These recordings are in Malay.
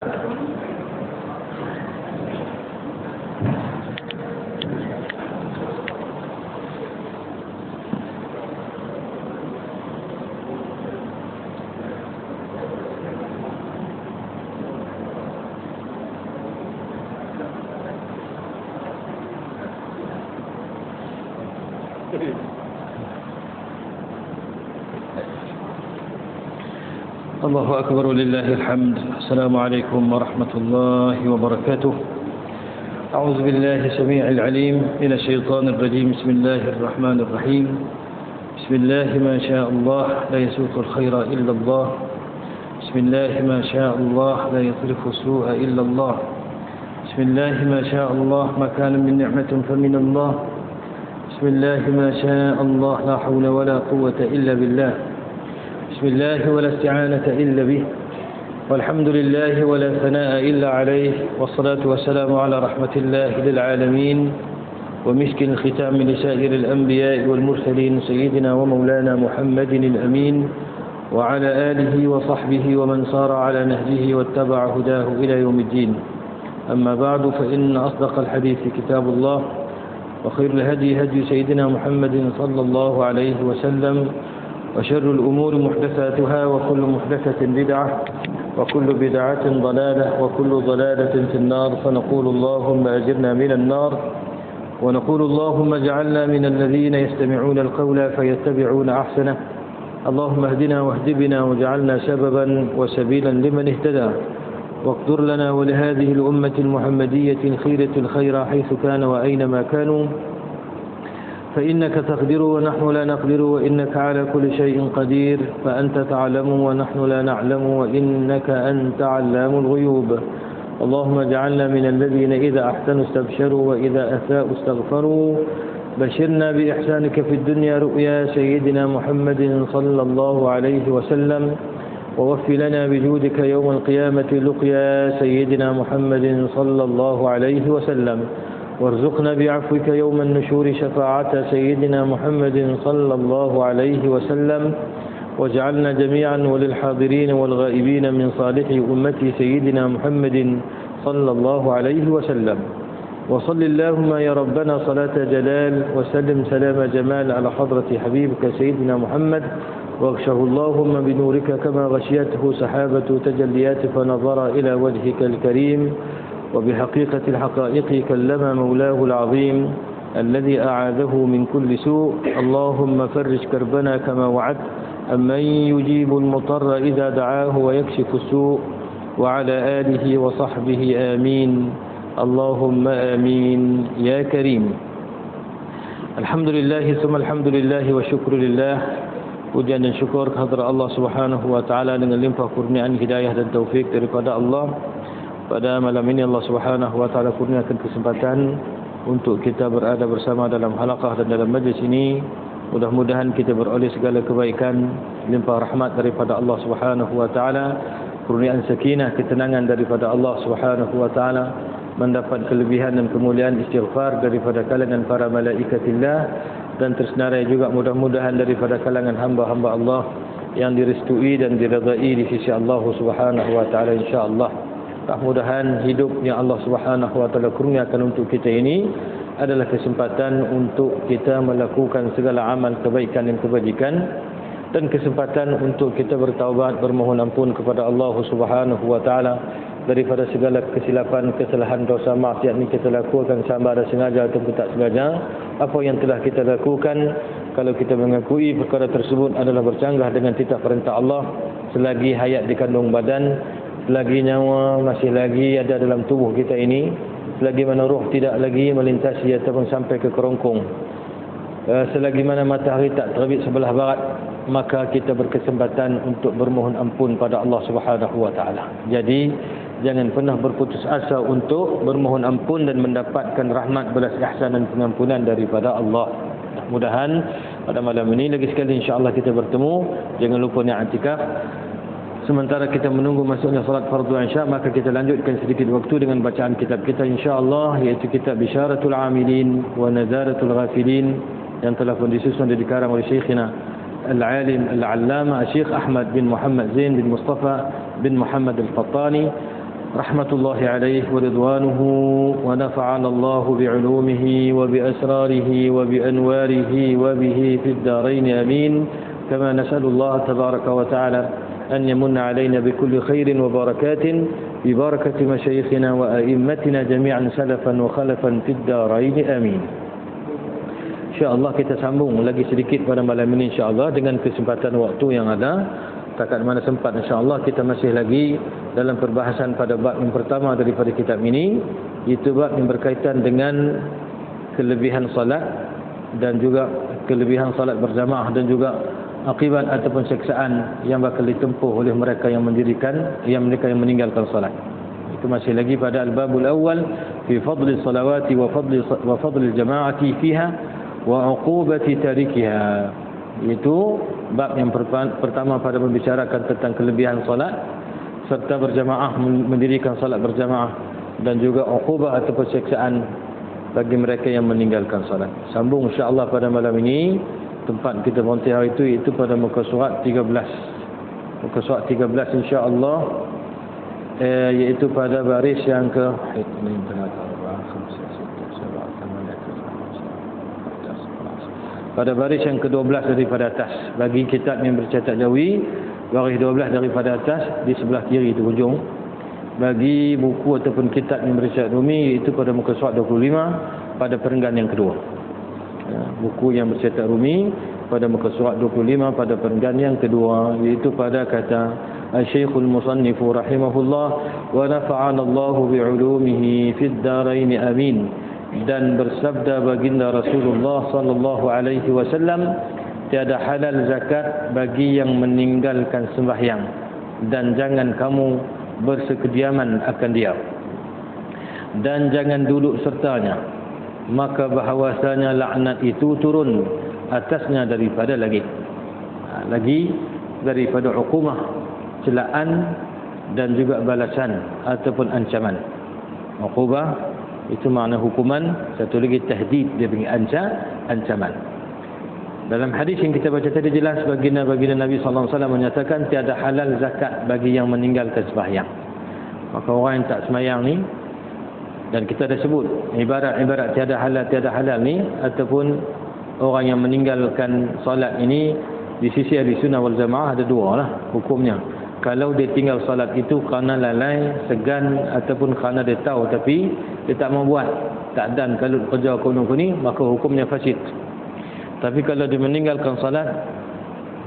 الله أكبر ولله الحمد. السلام عليكم ورحمة الله وبركاته. أعوذ بالله السميع العليم من الشيطان الرجيم. بسم الله الرحمن الرحيم. بسم الله ما شاء الله لا يسوق الخير إلا الله. بسم الله ما شاء الله لا يصرف السوء إلا الله. بسم الله ما شاء الله ما كان من نعمة فمن الله. بسم الله ما شاء الله لا حول ولا قوة إلا بالله. بسم الله ولا استعانة إلا به. والحمد لله ولا ثناء إلا عليه. والصلاة والسلام على رحمة الله للعالمين ومسك الختام لسائر الأنبياء والمرسلين سيدنا ومولانا محمد الأمين وعلى آله وصحبه ومن صار على نهجه واتبع هداه إلى يوم الدين. أما بعد فإن أصدق الحديث كتاب الله وخير الهدي هدي سيدنا محمد صلى الله عليه وسلم وشر الأمور محدثاتها وكل محدثة بدعة وكل بدعة ضلالة وكل ضلالة في النار. فنقول اللهم أجرنا من النار ونقول اللهم اجعلنا من الذين يستمعون القول فيتبعون أحسنه. اللهم اهدنا واهد بنا واجعلنا سببا وسبيلا لمن اهتدى. واقدر لنا ولهذه الأمة المحمدية الخيرة الخير حيث كان وأينما كانوا، فإنك تقدر ونحن لا نقدر وإنك على كل شيء قدير. فأنت تعلم ونحن لا نعلم وإنك أنت علام الغيوب. اللهم اجعلنا من الذين إذا أحسنوا استبشروا وإذا أساءوا استغفروا. بشرنا بإحسانك في الدنيا رؤيا سيدنا محمد صلى الله عليه وسلم، ووف لنا بجودك يوم القيامة لقيا سيدنا محمد صلى الله عليه وسلم، وارزقنا بعفوك يوم النشور شفاعة سيدنا محمد صلى الله عليه وسلم، واجعلنا جميعا وللحاضرين والغائبين من صالح أمة سيدنا محمد صلى الله عليه وسلم. وصل اللهم يا ربنا صلاة جلال وسلم سلام جمال على حضرة حبيبك سيدنا محمد، واغشه اللهم بنورك كما غشيته سحابة تجليات فنظر إلى وجهك الكريم، وبحقيقة الحقائق كلم مولاه العظيم الذي أعاذه من كل سوء. اللهم فرج كربنا كما وعدت أمن يجيب المضطر إذا دعاه ويكشف السوء، وعلى آله وصحبه آمين. اللهم آمين يا كريم. الحمد لله ثم الحمد لله وشكر لله. Pujian dan syukur kehadrat Allah Subhanahu wa taala dengan limpah kurniaan hidayah dan taufik daripada Allah. Pada malam ini Allah Subhanahu wa taala kurniakan kesempatan untuk kita berada bersama dalam halaqah dan dalam majlis ini. Mudah-mudahan kita beroleh segala kebaikan, limpah rahmat daripada Allah Subhanahu wa taala, kurniaan sakinah, ketenangan daripada Allah Subhanahu wa taala, mendapat kelebihan dan kemuliaan istighfar daripada kalangan para malaikatillah, dan tersenarai juga mudah-mudahan daripada kalangan hamba-hamba Allah yang direstui dan diridai di sisi Allah Subhanahu wa taala insya-Allah. Mudah-mudahan hidup yang Allah Subhanahu wa taala kurniakan untuk kita ini adalah kesempatan untuk kita melakukan segala amal kebaikan dan kebajikan, dan kesempatan untuk kita bertaubat, bermohon ampun kepada Allah Subhanahu wa taala daripada segala kesilapan, kesalahan, dosa, maksiat yang kita lakukan sama ada sengaja ataupun tak sengaja. Apa yang telah kita lakukan, kalau kita mengakui perkara tersebut adalah bercanggah dengan titah perintah Allah, selagi hayat di kandung badan, selagi nyawa masih lagi ada dalam tubuh kita ini, selagi mana roh tidak lagi melintasi ataupun sampai ke kerongkong, selagi mana matahari tak terbit sebelah barat, maka kita berkesempatan untuk bermohon ampun pada Allah Subhanahu wa taala. Jadi jangan pernah berputus asa untuk bermohon ampun dan mendapatkan rahmat, belas ihsan dan pengampunan daripada Allah. Mudah-mudahan pada malam ini lagi sekali insya-Allah kita bertemu. Jangan lupa niat i'tikaf. Sementara kita menunggu masuknya salat fardu isya, maka kita lanjutkan sedikit waktu dengan bacaan kitab kita insya-Allah, iaitu kitab Bisyaratul Amilin wa Nadaratul Ghafilin, yang telah pun disusun dan dikarang oleh Syekhina Al-Alim Al-Allama Syekh Ahmad bin Muhammad Zain bin Mustafa bin Muhammad Al-Fattani. rahmatullahi alaihi wa ridwanuhu wa nafa'ana Allah bi'ulumihi wa bi'asrarihi wa bi'anwarihi wa bihi fid darain amin. Kama nas'alullah tabaraka wa ta'ala an yamunna alaina bikulli khairin wa barakatin bi barakati masyayikhina wa a'immatina jami'an salafan wa khalafan fid darain amin. InsyaAllah kita sambung lagi sedikit pada malam ini insyaAllah dengan kesempatan waktu yang ada. Takat mana sempat insyaAllah kita masih lagi dalam perbahasan pada bab yang pertama daripada kitab ini, iaitu bab yang berkaitan dengan kelebihan salat dan juga kelebihan salat berjamaah dan juga akibat ataupun siksaan yang bakal ditempuh oleh mereka yang meninggalkan salat. Itu masih lagi pada al-babul awal fi fadli salawati wa fadli jamaati fiha wa uqubati tarikiha, iaitu bab yang pertama pada membicarakan tentang kelebihan salat serta berjamaah, mendirikan salat berjamaah, dan juga uqubah ataupun siksaan bagi mereka yang meninggalkan salat. Sambung insya-Allah pada malam ini tempat kita berhenti hari itu, iaitu pada muka surat 13. Muka surat 13 insya-Allah, iaitu pada baris yang ke pada baris yang ke-12 daripada atas. Bagi kitab yang bercetak Jawi, baris 12 daripada atas di sebelah kiri itu hujung. Bagi buku ataupun kitab yang bercetak Rumi, iaitu pada muka surat 25 pada perenggan yang kedua. Buku yang bercetak Rumi pada muka surat 25 pada perenggan yang kedua, iaitu pada kata Syekhul Musannif rahimahullah wa nafa'ana Allahu bi'ulumihi fid darain amin. Dan bersabda baginda Rasulullah sallallahu alaihi wasallam, tiada halal zakat bagi yang meninggalkan sembahyang, dan jangan kamu bersekediaman akan dia, dan jangan duduk sertanya, maka bahawasanya laknat itu turun atasnya daripada langit. Lagi daripada hukumah, celaan dan juga balasan ataupun ancaman. Uqubah itu makna hukuman, satu lagi tahdid, dia bagi ancaman. Dalam hadis yang kita baca tadi jelas baginda Nabi sallallahu alaihi wasallam menyatakan tiada halal zakat bagi yang meninggalkan sembahyang. Maka orang yang tak sembahyang ni, dan kita dah sebut ibarat tiada halal ni, ataupun orang yang meninggalkan solat ini di sisi ahli sunnah wal jamaah ada dua lah hukumnya. Kalau dia tinggal salat itu kerana lalai, segan ataupun kerana dia tahu tapi dia tak mau buat, tak dan kalau kerja kuno-kuni, maka hukumnya fasid. Tapi kalau dia meninggalkan salat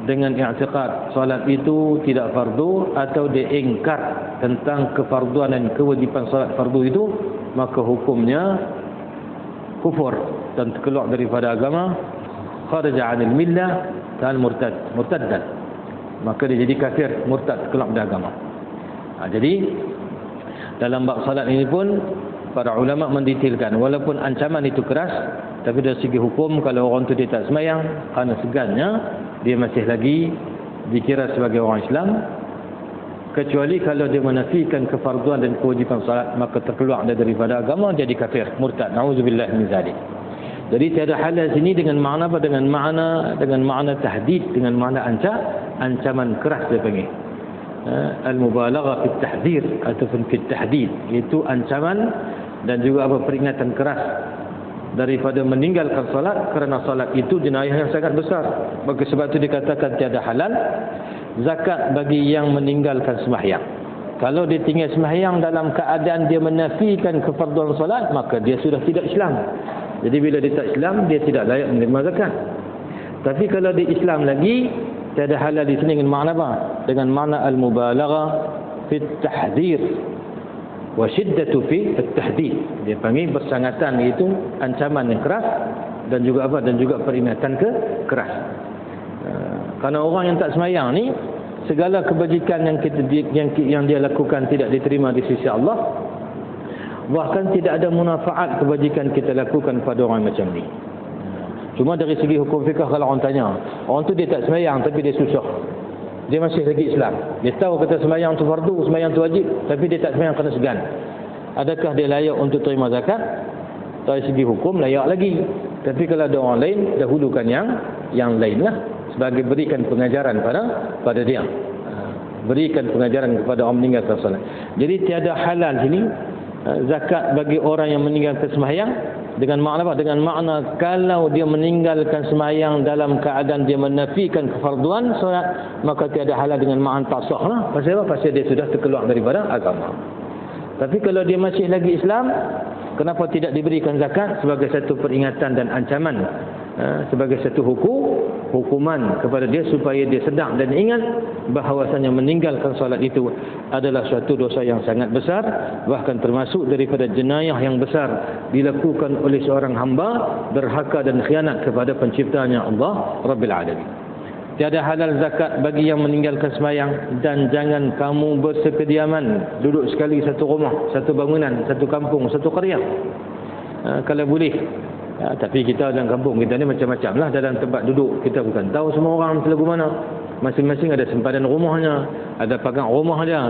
dengan i'tiqad salat itu tidak fardu, atau dia ingkar tentang kefarduan dan kewajipan salat fardu itu, maka hukumnya kufur dan keluar daripada agama, kharaja 'anil millah, dan murtaddan. Maka dia jadi kafir, murtad, keluar dari agama. Jadi dalam bab salat ini pun para ulama mendetailkan, walaupun ancaman itu keras, tapi dari segi hukum kalau orang tu dia tak sembahyang kerana segannya, dia masih lagi dikira sebagai orang Islam, kecuali kalau dia menafikan kefarduan dan kewajipan salat, maka terkeluar daripada agama, jadi kafir, murtad. Nauzubillah min zalik. Jadi tiada halal sini dengan makna apa? Dengan makna tahdid, dengan makna ancaman keras dia panggil. Al-mubalaghah fi tahdhir ataupun fi tahdid, iaitu ancaman dan juga apa, peringatan keras daripada meninggalkan salat, kerana salat itu jenayah yang sangat besar. Maka sebab itu dikatakan tiada halal zakat bagi yang meninggalkan sembahyang. Kalau dia tinggal sembahyang dalam keadaan dia menafikan kefarduan salat, maka dia sudah tidak Islam. Jadi bila dia tak Islam, dia tidak layak menerima zakat. Tapi kalau dia Islam lagi, tiada halal di sini dengan makna apa? Dengan makna al-mubalaghah fi at-tahdhir wa shiddatu fi at-tahdid. Dia panggil bersangatan, iaitu ancaman yang keras dan juga apa? Dan juga peringatan keras. Karena orang yang tak sembahyang ni, segala kebajikan yang dia lakukan tidak diterima di sisi Allah. Bahkan tidak ada munafaat kebajikan kita lakukan pada orang macam ni. Cuma dari segi hukum fikah, kalau orang tanya, orang tu dia tak sembahyang tapi dia susah, dia masih lagi Islam, dia tahu kata sembahyang tu fardu, sembahyang tu wajib, tapi dia tak sembahyang kerana segan, adakah dia layak untuk terima zakat? Dari segi hukum layak lagi. Tapi kalau ada orang lain, dahulukan yang lain lah, sebagai berikan pengajaran pada dia. berikan pengajaran kepada orang meninggalkan solat. Jadi tiada halal sini zakat bagi orang yang meninggalkan sembahyang dengan makna apa? Dengan makna kalau dia meninggalkan sembahyang dalam keadaan dia menafikan kefarduan solat, maka tiada halal dengan makna tak sah lah. Pasal apa? Pasal dia sudah terkeluar daripada agama. Tapi kalau dia masih lagi Islam, kenapa tidak diberikan zakat sebagai satu peringatan dan ancaman, sebagai satu hukuman kepada dia supaya dia sedar dan ingat bahawasanya meninggalkan solat itu adalah suatu dosa yang sangat besar, bahkan termasuk daripada jenayah yang besar dilakukan oleh seorang hamba derhaka dan khianat kepada penciptanya Allah Rabbil Alamin. Tiada halal zakat bagi yang meninggalkan sembahyang, dan jangan kamu bersekediaman duduk sekali satu rumah, satu bangunan, satu kampung, satu qaryah. Kalau boleh. Tapi kita dalam kampung kita ni macam-macam lah dalam tempat duduk. Kita bukan tahu semua orang lagu mana. Masing-masing ada sempadan rumahnya, ada pagang rumah dia.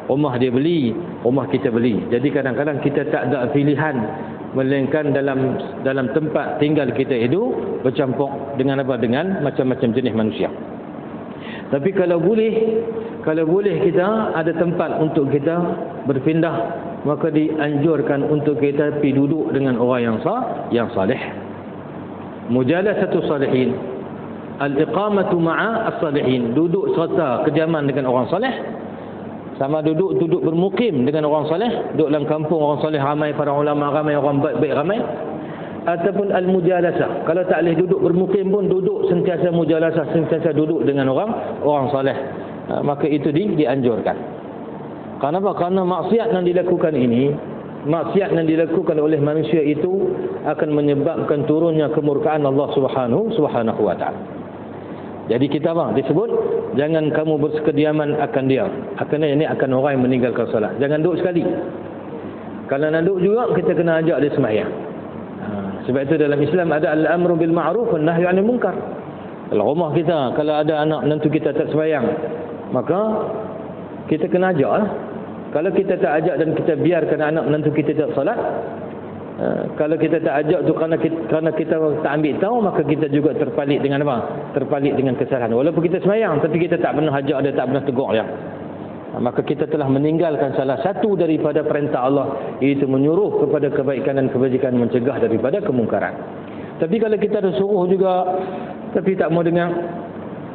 Rumah dia beli, rumah kita beli. Jadi kadang-kadang kita tak ada pilihan, melainkan dalam tempat tinggal kita itu bercampur dengan apa? Dengan macam-macam jenis manusia. Tapi kalau boleh kita ada tempat untuk kita berpindah, maka dianjurkan untuk kita pergi duduk dengan orang yang salih. Mujalasatu salihin, al-iqamatu ma'a as-salihin, duduk serta kediaman dengan orang salih. Sama duduk bermukim dengan orang salih, duduk dalam kampung orang salih ramai, para ulama ramai, orang baik ramai. Ataupun al-mujalasah, kalau tak boleh duduk bermukim pun duduk sentiasa mujalasah, sentiasa duduk dengan orang salih. Maka itu dianjurkan. Kenapa? Karena maksiat yang dilakukan ini, maksiat yang dilakukan oleh manusia itu akan menyebabkan turunnya kemurkaan Allah Subhanahu wa taala. Jadi kita disebut jangan kamu bersekediaman akan dia. Ini akan orang yang meninggalkan solat. Jangan duduk sekali. Kalau nak duduk juga kita kena ajak dia sembahyang. Sebab itu dalam Islam ada al-amru bil ma'ruf wan nahyu 'anil munkar. Kalau rumah kita, kalau ada anak menantu kita tak sembahyang, maka kita kena ajaklah. Kalau kita tak ajak dan kita biarkan anak menantu kita tak solat, kalau kita tak ajak tu kerana kita tak ambil tahu, maka kita juga terpalit dengan apa? Terpalit dengan kesalahan. Walaupun kita sembahyang tapi kita tak pernah ajak dia, tak pernah tegur dia, maka kita telah meninggalkan salah satu daripada perintah Allah, iaitu menyuruh kepada kebaikan dan kebajikan, mencegah daripada kemungkaran. Tapi kalau kita ada suruh juga tapi tak mau dengar,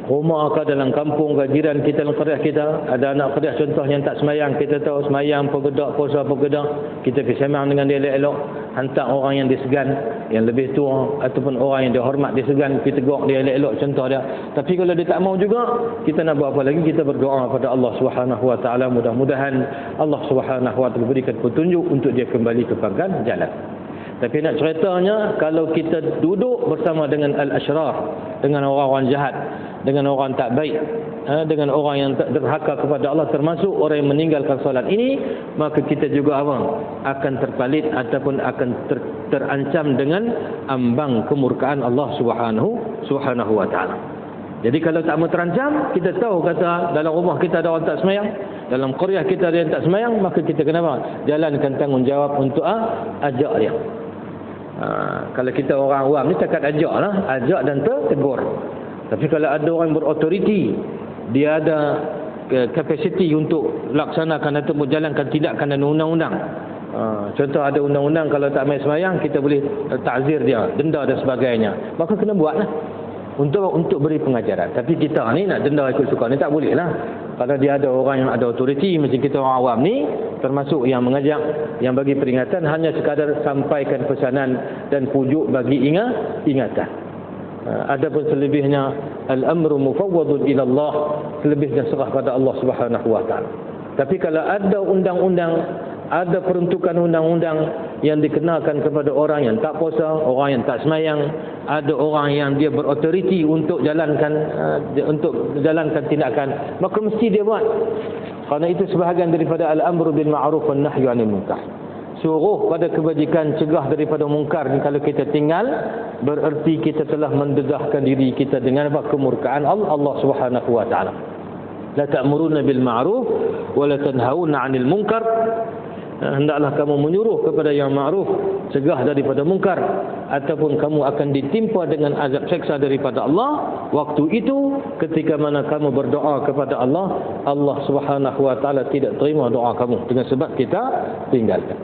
rumah ke dalam kampung ke jiran kita dalam qaryah kita ada anak qaryah contohnya yang tak semayang, kita tahu semayang pergedak, puasa pergedak, kita pergi semang dengan dia elok-elok, hantar orang yang disegan, yang lebih tua ataupun orang yang dihormat disegan, kita tegur dia elok-elok contoh dia. Tapi kalau dia tak mau juga, kita nak buat apa lagi? Kita berdoa kepada Allah Subhanahu wa taala, mudah-mudahan Allah Subhanahu wa taala berikan petunjuk untuk dia kembali ke pangkal jalan. Tapi nak ceritanya, kalau kita duduk bersama dengan al-ashrar, dengan orang-orang jahat, dengan orang tak baik, dengan orang yang derhaka kepada Allah, termasuk orang yang meninggalkan solat ini, maka kita juga akan terpalit ataupun akan terancam dengan ambang kemurkaan Allah Subhanahu wa taala. Jadi kalau tak mau terancam, kita tahu kata dalam rumah kita ada orang tak semayang, dalam qaryah kita ada yang tak semayang, maka kita kenapa? Jalankan tanggungjawab untuk ajak dia. Kalau kita orang awam ni takat ajak dan tegur. Tapi kalau ada orang yang berautoriti, dia ada kapasiti untuk laksanakan atau menjalankan tindakan dan undang-undang. Contoh ada undang-undang kalau tak mai semayang kita boleh ta'zir dia, denda dan sebagainya. Maka kena buatlah untuk beri pengajaran. Tapi kita ni nak denda ikut suka ni tak boleh lah. Kalau dia ada orang yang ada autoriti macam kita orang awam ni, termasuk yang mengajak, yang bagi peringatan, hanya sekadar sampaikan pesanan dan pujuk bagi ingatan. Adapun selebihnya al-amru mufawwadun ila Allah, selebihnya serah pada Allah Subhanahu wa taala. Tapi kalau ada undang-undang, ada peruntukan undang-undang yang dikenakan kepada orang yang tak puasa, orang yang tak semayang, ada orang yang dia berautoriti untuk jalankan tindakan, maka mesti dia buat. Kerana itu sebahagian daripada al-amru bil ma'ruf wan nahyu 'anil munkar. Suruh pada kebajikan, cegah daripada mungkar. Kalau kita tinggal, bererti kita telah mendedahkan diri kita dengan kemurkaan Allah Subhanahu wa taala. La ta'muruna bil ma'ruf wa la tanhauna 'anil munkar. hendaklah kamu menyuruh kepada yang ma'ruf, cegah daripada mungkar, ataupun kamu akan ditimpa dengan azab seksa daripada Allah. Waktu itu ketika mana kamu berdoa kepada Allah, Allah Subhanahu wa taala tidak terima doa kamu dengan sebab kita tinggalkan.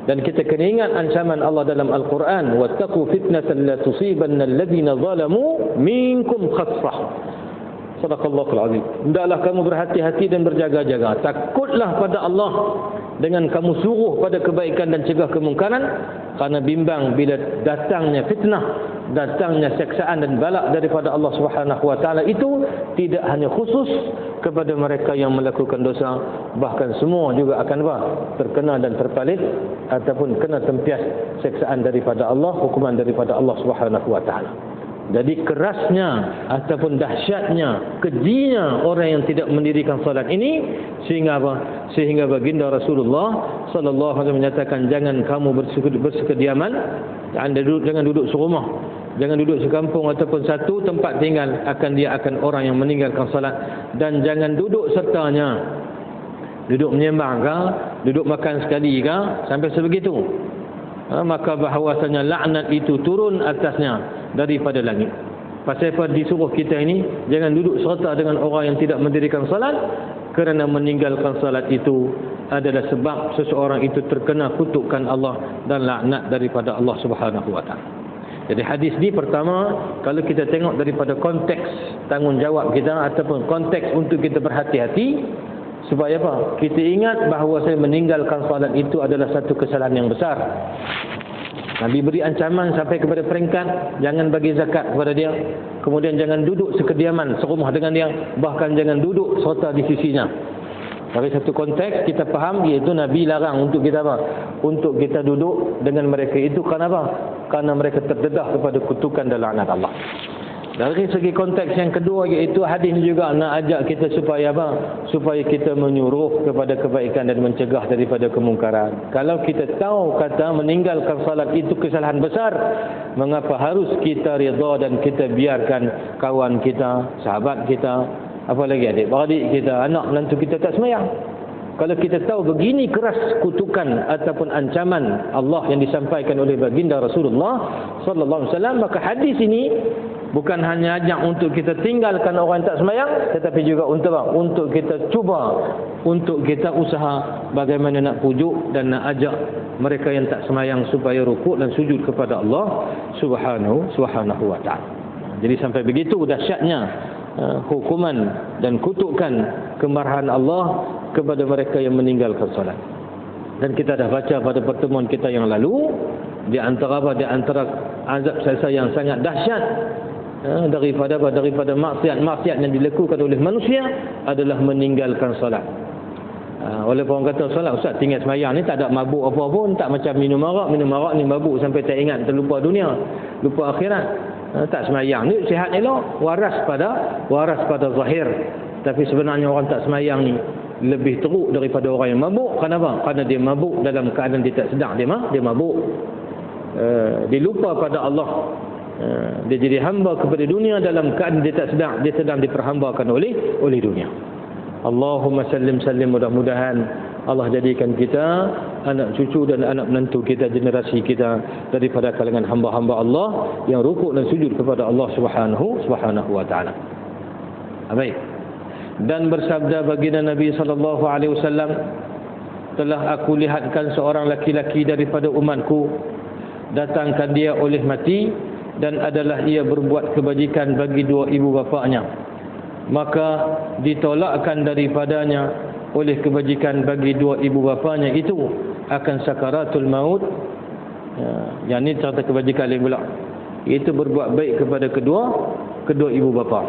Dan kita kena ingat ancaman Allah dalam Al-Quran, wattaqu fitnatan la tusibanna alladhina zalamu minkum khassah. Sadaqallahul azim. Hendaklah kamu berhati-hati dan berjaga-jaga. Takutlah pada Allah dengan kamu suruh pada kebaikan dan cegah kemungkaran, kerana bimbang bila datangnya fitnah, datangnya seksaan dan balak daripada Allah Subhanahu wa taala itu tidak hanya khusus kepada mereka yang melakukan dosa, bahkan semua juga akan terkena dan terpalit ataupun kena tempias seksaan daripada Allah, hukuman daripada Allah Subhanahu wa taala. Jadi kerasnya ataupun dahsyatnya, kejinya orang yang tidak mendirikan salat ini, sehingga sehingga baginda Rasulullah sallallahu alaihi wasallam menyatakan, jangan kamu bersekediaman, jangan duduk serumah, jangan duduk sekampung ataupun satu tempat tinggal, dia akan orang yang meninggalkan salat. Dan jangan duduk sertanya, duduk menyembang ke, duduk makan sekali ke, sampai sebegitu. Maka bahawasanya laknat itu turun atasnya daripada langit. Pasal apa disuruh kita ini jangan duduk serta dengan orang yang tidak mendirikan salat, kerana meninggalkan salat itu adalah sebab seseorang itu terkena kutukan Allah dan laknat daripada Allah Subhanahu wa taala. Jadi hadis ni pertama, kalau kita tengok daripada konteks tanggungjawab kita ataupun konteks untuk kita berhati-hati, supaya apa? Kita ingat bahawa saya meninggalkan salat itu adalah satu kesalahan yang besar. Nabi beri ancaman sampai kepada peringkat jangan bagi zakat kepada dia, kemudian jangan duduk sekediaman serumah dengan dia, bahkan jangan duduk serta di sisinya. Dari satu konteks kita faham, iaitu Nabi larang untuk kita untuk kita duduk dengan mereka itu. Kenapa? Karena mereka terdedah kepada kutukan dan laknat Allah. Dari segi konteks yang kedua, iaitu hadis ini juga nak ajak kita supaya supaya kita menyuruh kepada kebaikan dan mencegah daripada kemungkaran. Kalau kita tahu kata meninggalkan salat itu kesalahan besar, mengapa harus kita redha dan kita biarkan kawan kita, sahabat kita, apalagi adik-beradik kita, anak menantu kita tak sembahyang? Kalau kita tahu begini keras kutukan ataupun ancaman Allah yang disampaikan oleh baginda Rasulullah sallallahu alaihi wasallam, maka hadis ini bukan hanya ajak untuk kita tinggalkan orang yang tak sembahyang, tetapi juga untuk kita cuba, untuk kita usaha bagaimana nak pujuk dan nak ajak mereka yang tak sembahyang supaya rukuk dan sujud kepada Allah Subhanahu wa taala. Jadi sampai begitu dahsyatnya hukuman dan kutukan kemarahan Allah kepada mereka yang meninggalkan salat. Dan kita dah baca pada pertemuan kita yang lalu, di antara azab seksa yang sangat dahsyat daripada maksiat yang dilakukan oleh manusia adalah meninggalkan salat. Walaupun orang kata salat, ustaz tinggal sembahyang ni tak ada mabuk apa pun, tak macam minum arak ni mabuk sampai tak ingat, terlupa dunia, lupa akhirat. Tak sembahyang ni sihat elok, waras pada zahir, tapi sebenarnya orang tak sembahyang ni lebih teruk daripada orang yang mabuk. Kenapa? Kerana dia mabuk dalam keadaan dia tak sedar, dia mabuk, dia lupa pada Allah. Dia jadi hamba kepada dunia dalam keadaan dia tak sedar, dia sedang diperhambakan oleh dunia. Allahumma sallim, mudah-mudahan Allah jadikan kita, anak cucu dan anak menantu kita, generasi kita daripada kalangan hamba-hamba Allah yang rukuk dan sujud kepada Allah Subhanahu wa taala. Baik. Dan bersabda baginda Nabi sallallahu alaihi wasallam, telah aku lihatkan seorang laki-laki daripada umatku, datangkan dia oleh mati, dan adalah ia berbuat kebajikan bagi dua ibu bapaknya, maka ditolakkan daripadanya oleh kebajikan bagi dua ibu bapaknya itu akan sakaratul maut. Yang ini cerita kebajikan lain pula, itu berbuat baik kepada kedua ibu bapa.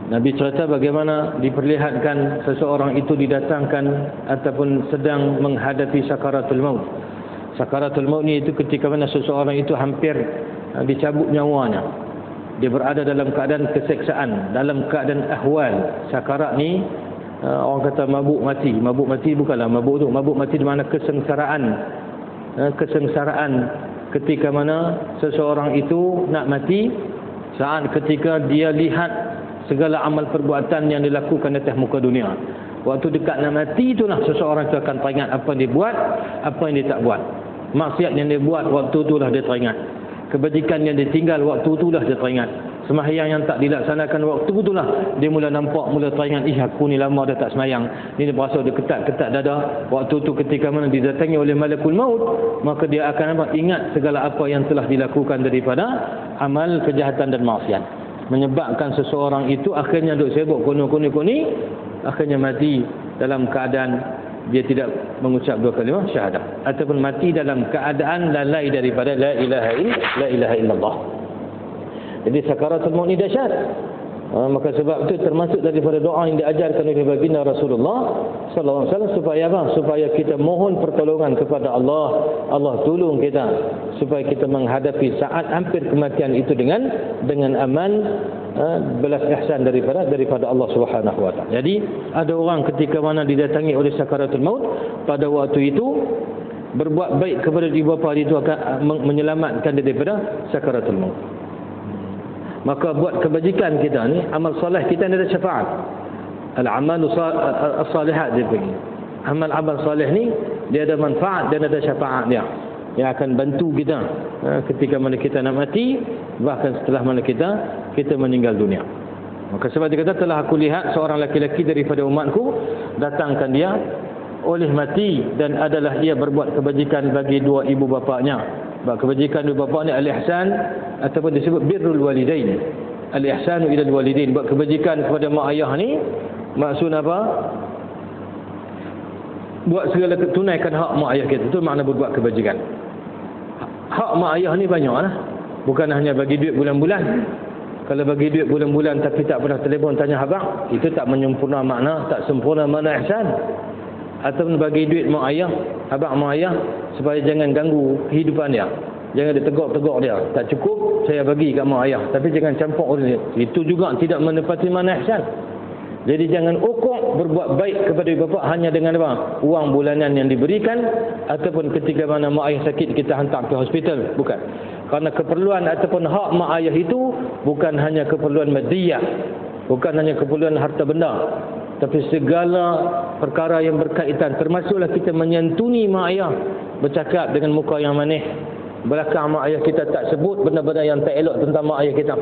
Nabi cerita bagaimana diperlihatkan seseorang itu didatangkan ataupun sedang menghadapi sakaratul maut. Sakaratul maut ni itu ketika mana seseorang itu hampir dicabut nyawanya. Dia berada dalam keadaan keseksaan, dalam keadaan ahwal. Sakarat ni orang kata mabuk mati. Mabuk mati bukanlah mabuk tu. Mabuk mati di mana kesengsaraan. Kesengsaraan ketika mana seseorang itu nak mati, saat ketika dia lihat segala amal perbuatan yang dilakukan di atas muka dunia. Waktu dekat nak mati itulah seseorang itu akan teringat apa yang dia buat, apa yang dia tak buat. Maksiat yang dia buat, waktu itulah dia teringat. Kebajikan yang dia tinggal, waktu itulah dia teringat. Sembahyang yang tak dilaksanakan, waktu itulah dia mula nampak, mula teringat, aku ni lama dah tak sembahyang. Ni dia berasa dia ketat-ketat dada. Waktu tu ketika mana didatangi oleh malakul maut, maka dia akan ingat segala apa yang telah dilakukan daripada amal kejahatan dan maksiat. Menyebabkan seseorang itu akhirnya duk sibuk koni, akhirnya mati dalam keadaan dia tidak mengucap dua kalimah syahadah, ataupun mati dalam keadaan lalai daripada la ilaha illallah. Jadi sakaratul maut ni dahsyat. Maka sebab itu termasuk daripada doa yang diajarkan oleh baginda Rasulullah sallallahu alaihi wasallam, supaya apa? Supaya kita mohon pertolongan kepada Allah. Allah tolong kita supaya kita menghadapi saat hampir kematian itu dengan aman, belas ihsan daripada Allah Subhanahu wa taala. Jadi ada orang ketika mana didatangi oleh sakaratul maut, pada waktu itu berbuat baik kepada ibu bapa itu akan menyelamatkan dia daripada sakaratul maut. Maka buat kebajikan kita ni, amal soleh kita ni ada syafaat. Al-amalu as-salihat dia bagi. Amal-amal soleh ni dia ada manfaat dan ada syafaat dia, yang akan bantu kita ketika mana kita nak mati, bahkan setelah mana kita meninggal dunia. Maka sebab dia kata, telah aku lihat seorang laki-laki daripada umatku, datangkan dia oleh mati, dan adalah ia berbuat kebajikan bagi dua ibu bapaknya. Kebajikan ibu bapa ni al-ihsan, ataupun disebut birrul walidain. Al-ihsanu ila al-walidain, buat kebajikan kepada mak ayah ni maksud apa? Buat segala, tunaikan hak mak ayah kita. Itu makna berbuat kebajikan. Hak mak ayah ni banyaklah. Bukan hanya bagi duit bulan-bulan. Kalau bagi duit bulan-bulan tapi tak pernah telefon tanya khabar, itu tak menyempurna makna, tak sempurna makna ihsan. Ataupun bagi duit mak ayah, abang mak ayah, supaya jangan ganggu kehidupan dia, jangan ditegur-tegur dia. Tak cukup saya bagi kat mak ayah, tapi jangan campur dia. Itu juga tidak menepati makna ihsan. Jadi jangan ukur berbuat baik kepada ibu bapa hanya dengan apa? Wang bulanan yang diberikan, ataupun ketika mana mak ayah sakit kita hantar ke hospital. Bukan. Kerana keperluan ataupun hak mak ayah itu bukan hanya keperluan madiyah, bukan hanya keperluan harta benda, tapi segala perkara yang berkaitan, termasuklah kita menyantuni mak ayah, bercakap dengan muka yang manis. Belakang mak ayah kita tak sebut benda-benda yang tak elok tentang mak ayah kita.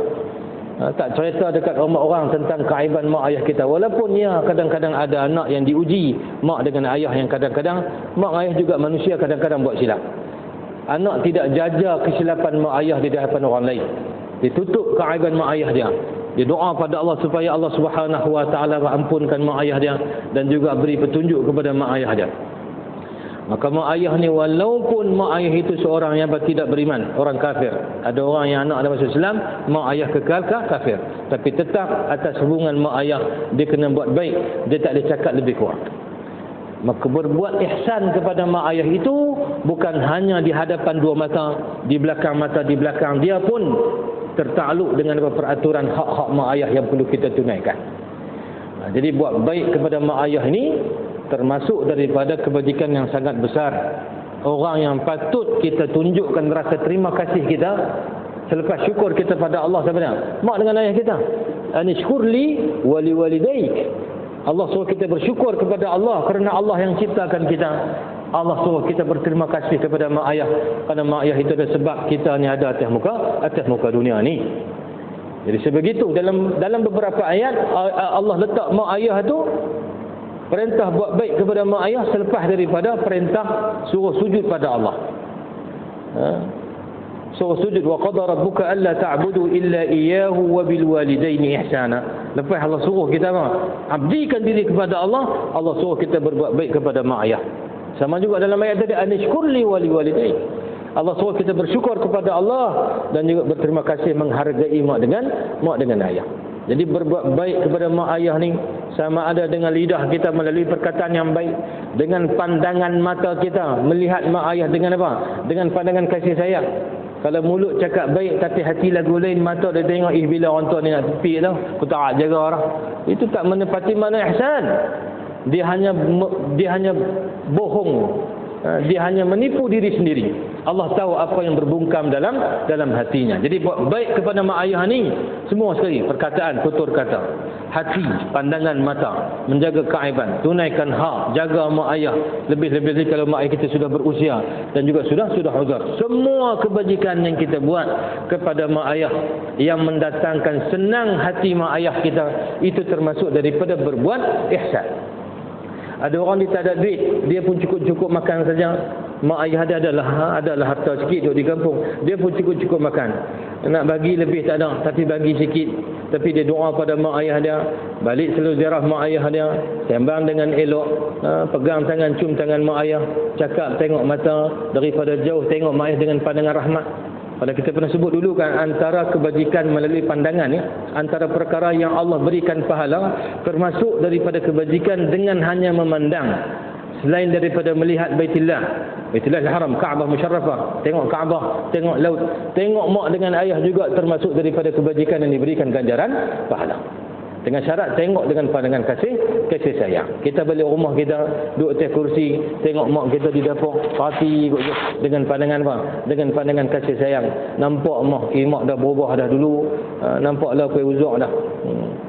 Tak cerita dekat rumah orang tentang keaiban mak ayah kita. Walaupun ya kadang-kadang ada anak yang diuji mak dengan ayah, yang kadang-kadang mak ayah juga manusia, kadang-kadang buat silap. Anak tidak jaga kesilapan mak ayah di hadapan orang lain. Ditutup keaiban mak ayah dia. Dia doa pada Allah supaya Allah Subhanahu wa taala ampunkan mak ayah dia, dan juga beri petunjuk kepada mak ayah dia. Maka mak ayah ni, walaupun mak ayah itu seorang yang tidak beriman, orang kafir. Ada orang yang anak dalam masuk Islam, mak ayah kekal kafir, tapi tetap atas hubungan mak ayah dia kena buat baik, dia tak boleh cakap lebih kurang. Maka berbuat ihsan kepada mak ayah itu bukan hanya di hadapan dua mata, di belakang mata, di belakang dia pun tertakluk dengan peraturan hak-hak mak ayah yang perlu kita tunaikan. Jadi buat baik kepada mak ayah ini termasuk daripada kebajikan yang sangat besar. Orang yang patut kita tunjukkan rasa terima kasih kita selepas syukur kita pada Allah sebenarnya, mak dengan ayah kita. Anishkurli wali walidaik. Allah suruh kita bersyukur kepada Allah kerana Allah yang ciptakan kita. Allah suruh kita berterima kasih kepada mak ayah, kerana mak ayah itu ada sebab kita ni ada atas muka dunia ni. Jadi sebegitu dalam beberapa ayat Allah letak mak ayah tu, perintah buat baik kepada mak ayah selepas daripada perintah suruh sujud pada Allah. Suruh sujud, wa qadara rabbuka alla ta'budu illa iyyahu wa bil walidaini ihsana. Lepas Allah suruh kita abdikan diri kepada Allah, Allah suruh kita berbuat baik kepada mak ayah. Sama juga dalam ayat tadi, anishkurli wali walidai. Allah suruh kita bersyukur kepada Allah dan juga berterima kasih, menghargai mak dengan ayah. Jadi berbuat baik kepada mak ayah ni sama ada dengan lidah kita melalui perkataan yang baik, dengan pandangan mata kita melihat mak ayah dengan apa? Dengan pandangan kasih sayang. Kalau mulut cakap baik tapi hati lagu lain, mata dia tengok bila orang tua ni nak tepi tau, aku tak jaga orang. Itu tak menepati makna ihsan. Dia hanya bohong dia hanya menipu diri sendiri. Allah tahu apa yang berbungkam dalam hatinya. Jadi buat baik kepada mak ayah ni semua sekali, perkataan, tutur kata, hati, pandangan mata, menjaga keaiban, tunaikan hak, jaga mak ayah. Lebih-lebih lagi kalau mak ayah kita sudah berusia dan juga sudah uzur. Semua kebajikan yang kita buat kepada mak ayah yang mendatangkan senang hati mak ayah kita, itu termasuk daripada berbuat ihsan. Ada orang dia tak ada duit, dia pun cukup-cukup makan saja. Mak ayah dia adalah harta sikit duduk di kampung, dia pun cukup-cukup makan. Nak bagi lebih tak ada, tapi bagi sikit. Tapi dia doa pada mak ayah dia, balik selalu ziarah mak ayah dia, sembang dengan elok, pegang tangan, cium tangan mak ayah, cakap, tengok mata, daripada jauh tengok mak ayah dengan pandangan rahmat. Pada kita pernah sebut dulu kan, antara kebajikan melalui pandangan ni, antara perkara yang Allah berikan pahala, termasuk daripada kebajikan dengan hanya memandang, selain daripada melihat Baitullah Al-Haram, Kaabah Musyarrafah, tengok Kaabah, tengok laut, tengok mak dengan ayah juga termasuk daripada kebajikan yang diberikan ganjaran pahala. Dengan syarat tengok dengan pandangan kasih sayang. Kita balik rumah kita, duduk atas kursi, tengok mak kita di dapur, parti dengan pandangan apa? Dengan pandangan kasih sayang. Nampak mak dah berubah dah dulu, nampaklah kuih uzuk dah.